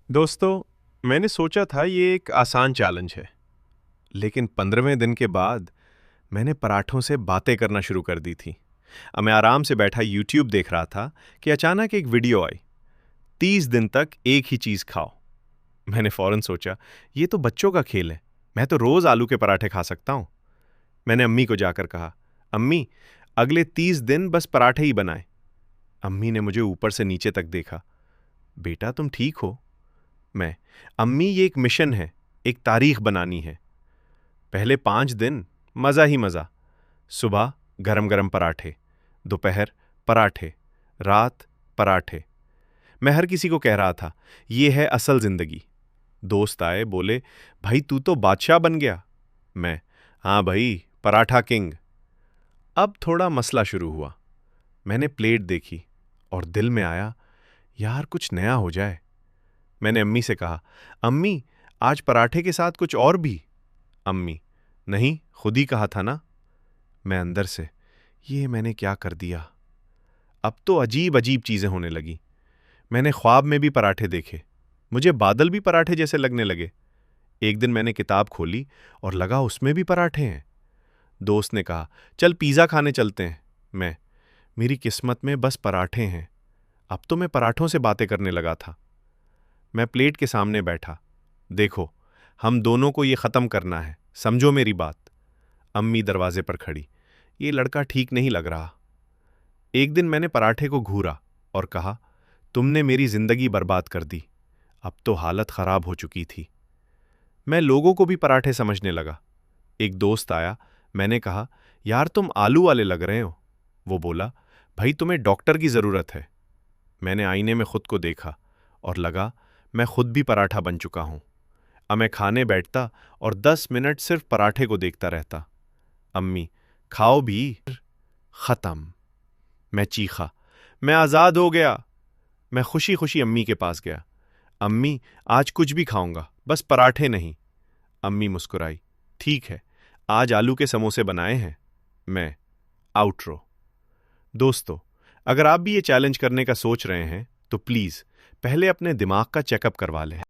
दोस्तों, मैंने सोचा था ये एक आसान चैलेंज है, लेकिन 15वें दिन के बाद मैंने पराठों से बातें करना शुरू कर दी थी। अब मैं आराम से बैठा यूट्यूब देख रहा था कि अचानक एक वीडियो आई, 30 दिन तक एक ही चीज खाओ। मैंने फौरन सोचा, ये तो बच्चों का खेल है, मैं तो रोज आलू के पराठे खा सकता हूं। मैंने अम्मी को जाकर कहा, अम्मी, अगले 30 दिन बस पराठे ही बनाए। अम्मी ने मुझे ऊपर से नीचे तक देखा। बेटा, तुम ठीक हो? मैं, अम्मी, ये एक मिशन है, एक तारीख बनानी है। पहले 5 दिन मजा ही मजा। सुबह गरम गरम पराठे, दोपहर पराठे, रात पराठे। मैं हर किसी को कह रहा था, ये है असल जिंदगी। दोस्त आए, बोले, भाई तू तो बादशाह बन गया। मैं, हाँ भाई, पराठा किंग। अब थोड़ा मसला शुरू हुआ। मैंने प्लेट देखी और दिल में आया, यार कुछ नया हो जाए। मैंने अम्मी से कहा, अम्मी, आज पराठे के साथ कुछ और भी। अम्मी, नहीं, खुद ही कहा था ना। मैं अंदर से, ये मैंने क्या कर दिया। अब तो अजीब अजीब चीजें होने लगी। मैंने ख्वाब में भी पराठे देखे। मुझे बादल भी पराठे जैसे लगने लगे। एक दिन मैंने किताब खोली और लगा उसमें भी पराठे हैं। दोस्त ने कहा, चल पिज्जा खाने चलते हैं। मैं, मेरी किस्मत में बस पराठे हैं। अब तो मैं पराठों से बातें करने लगा था। मैं प्लेट के सामने बैठा। देखो, हम दोनों को ये खत्म करना है, समझो मेरी बात। अम्मी दरवाजे पर खड़ी, ये लड़का ठीक नहीं लग रहा। एक दिन मैंने पराठे को घूरा और कहा, तुमने मेरी जिंदगी बर्बाद कर दी। अब तो हालत खराब हो चुकी थी। मैं लोगों को भी पराठे समझने लगा। एक दोस्त आया, मैंने कहा, यार तुम आलू वाले लग रहे हो। वो बोला, भाई तुम्हें डॉक्टर की जरूरत है। मैंने आईने में खुद को देखा और लगा, मैं खुद भी पराठा बन चुका हूं। अब मैं खाने बैठता और 10 मिनट सिर्फ पराठे को देखता रहता। अम्मी, खाओ भी। खत्म। मैं चीखा, मैं आजाद हो गया। मैं खुशी खुशी अम्मी के पास गया। अम्मी, आज कुछ भी खाऊंगा, बस पराठे नहीं। अम्मी मुस्कुराई, ठीक है, आज आलू के समोसे बनाए हैं। मैं, आउटरो। दोस्तों, अगर आप भी ये चैलेंज करने का सोच रहे हैं तो प्लीज पहले अपने दिमाग का चेकअप करवा लें।